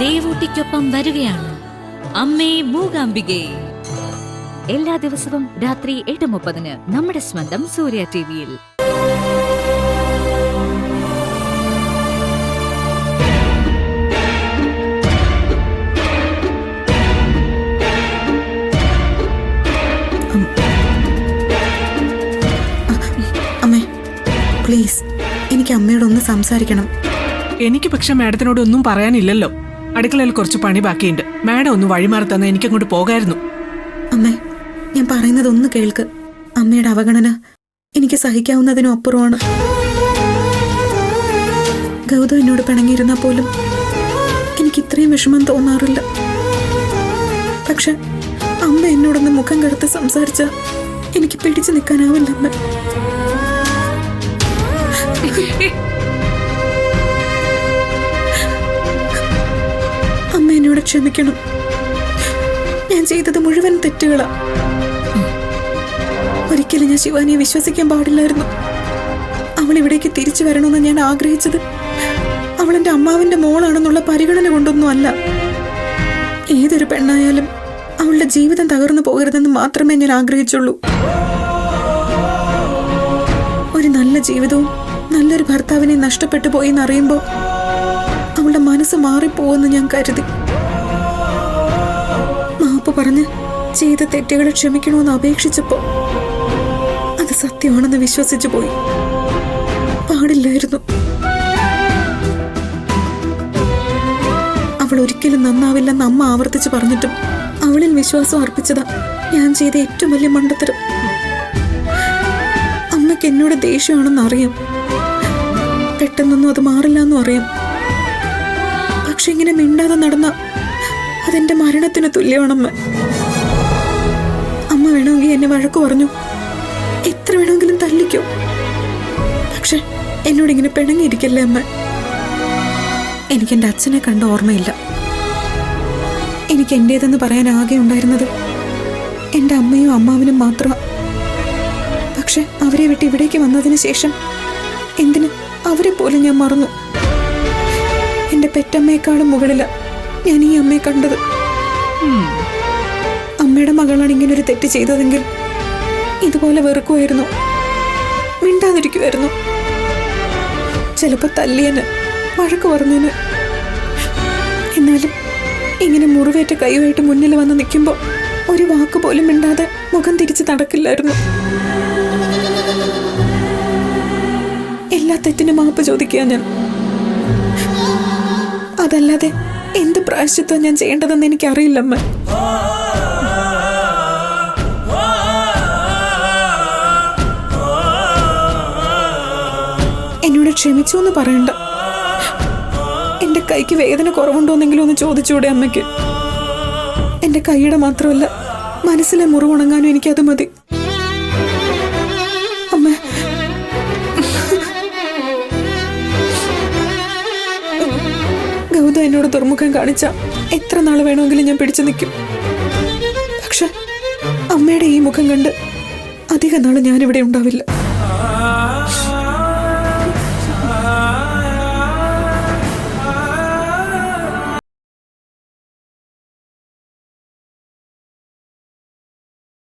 ദേവൂട്ടിക്കൊപ്പം വരികയാണ് അമ്മേ മൂകാംബികേ. എല്ലാ ദിവസവും രാത്രി 8:30 നമ്മുടെ സ്വന്തം സൂര്യ ടിവിയിൽ. അമ്മേ പ്ലീസ്, എനിക്ക് അമ്മയോട് ഒന്ന് സംസാരിക്കണം. എനിക്ക് പക്ഷെ മാഡത്തിനോട് ഒന്നും പറയാനില്ലല്ലോ. അടുക്കളയിൽ കുറച്ച് പണി ബാക്കിയുണ്ട്. മാഡം ഒന്ന് വഴിമാറി തന്നെ എനിക്കങ്ങോട്ട് പോകായിരുന്നു. അമ്മേ, ഞാൻ പറയുന്നത് ഒന്ന് കേൾക്ക്. അമ്മയുടെ അവഗണന എനിക്ക് സഹിക്കാവുന്നതിനും അപ്പുറമാണ്. ഗൗതം എന്നോട് പിണങ്ങിയിരുന്നാൽ പോലും എനിക്ക് ഇത്രയും വിഷമം തോന്നാറില്ല. പക്ഷെ അമ്മ എന്നോടൊന്ന് മുഖം കറുത്ത് സംസാരിച്ച എനിക്ക് പിടിച്ചു നിൽക്കാനാവില്ല. അമ്മ എന്നോട് ക്ഷമിക്കണം. ഞാൻ ചെയ്തത് മുഴുവൻ തെറ്റുകളാ. ഒരിക്കലും ഞാൻ ശിവാനിയെ വിശ്വസിക്കാൻ പാടില്ലായിരുന്നു. അവൾ ഇവിടേക്ക് തിരിച്ചു വരണമെന്ന് ഞാൻ ആഗ്രഹിച്ചത് അവൾ എന്റെ അമ്മാവിന്റെ മോളാണെന്നുള്ള പരിഗണന കൊണ്ടൊന്നും അല്ല. ഏതൊരു പെണ്ണായാലും അവളുടെ ജീവിതം തകർന്നു പോകരുതെന്ന് മാത്രമേ ഞാൻ ആഗ്രഹിച്ചുള്ളൂ. ഒരു നല്ല ജീവിതവും നല്ലൊരു ഭർത്താവിനെ നഷ്ടപ്പെട്ടു പോയി എന്നറിയുമ്പോൾ അവളുടെ മനസ്സ് മാറിപ്പോവെന്ന് ഞാൻ കരുതി. മാപ്പ് പറഞ്ഞ് ചെയ്ത തെറ്റുകളെ ക്ഷമിക്കണമെന്ന് അപേക്ഷിച്ചപ്പോ അത് സത്യമാണെന്ന് വിശ്വസിച്ചു പോയി. പാടില്ലായിരുന്നു. അവൾ ഒരിക്കലും നന്നാവില്ലെന്ന് അമ്മ ആവർത്തിച്ച് പറഞ്ഞിട്ടും അവളിൽ വിശ്വാസം അർപ്പിച്ചതാ ഞാൻ ചെയ്ത ഏറ്റവും വലിയ മണ്ടത്തരം. അമ്മയ്ക്ക് എന്നോട് ദേഷ്യമാണെന്ന് അറിയാം. പെട്ടെന്നൊന്നും അത് മാറില്ലെന്നും അറിയാം. പക്ഷെ ഇങ്ങനെ മിണ്ടാതെ നടന്ന അതെന്റെ മരണത്തിന് തുല്യമാണമ്മ. അമ്മ വേണമെങ്കിൽ എന്നെ വഴക്ക് പറഞ്ഞു, എത്ര വേണമെങ്കിലും തല്ലിക്കോ. പക്ഷെ എന്നോടിങ്ങനെ പിണങ്ങിയിരിക്കല്ലേ അമ്മ. എനിക്ക് എൻ്റെ അച്ഛനെ കണ്ട ഓർമ്മയില്ല. എനിക്ക് എൻ്റേതെന്ന് പറയാൻ ആകെ ഉണ്ടായിരുന്നത് എൻ്റെ അമ്മയും അമ്മാവനും മാത്രമാണ്. പക്ഷെ അവരെ വിട്ട് ഇവിടേക്ക് വന്നതിന് ശേഷം എന്തിന് അവരെ പോലും ഞാൻ മറന്നു. എൻ്റെ പെറ്റമ്മയെക്കാളും മുകളില ഞാൻ ഈ അമ്മയെ കണ്ടത്. അമ്മയുടെ മകളാണ് ഇങ്ങനൊരു തെറ്റ് ചെയ്തതെങ്കിൽ ഇതുപോലെ വെറുക്കുമായിരുന്നു, മിണ്ടാതിരിക്കുമായിരുന്നു. ചിലപ്പോ തല്ലിയന്, വഴക്ക് പറഞ്ഞതിന്. എന്നാലും ഇങ്ങനെ മുറിവേറ്റ കൈയുമായിട്ട് മുന്നിൽ വന്ന് നിൽക്കുമ്പോൾ ഒരു വാക്ക് പോലും മിണ്ടാതെ മുഖം തിരിച്ച് നടക്കില്ലായിരുന്നു. എല്ലാ തെറ്റിനും മാപ്പ് ചോദിക്കുക ഞാൻ. അതല്ലാതെ എന്ത് പ്രായശ്ചിത്വം ഞാൻ ചെയ്യേണ്ടതെന്ന് എനിക്കറിയില്ലമ്മ. എന്നോട് ക്ഷമിച്ചു എന്ന് പറയണ്ട. എന്റെ കൈക്ക് വേദന കുറവുണ്ടോന്നെങ്കിലും ഒന്ന് ചോദിച്ചൂടെ അമ്മയ്ക്ക്? എന്റെ കൈയുടെ മാത്രമല്ല, മനസ്സിലെ മുറിവുണങ്ങാനും എനിക്കത് മതി. അമ്മ, ഗൗതം എന്നോട് ദുർമുഖം കാണിച്ച എത്ര നാൾ വേണമെങ്കിലും ഞാൻ പിടിച്ചു നിൽക്കും. പക്ഷെ അമ്മയുടെ ഈ മുഖം കണ്ട് അധിക നാൾ ഞാനിവിടെ ഉണ്ടാവില്ല.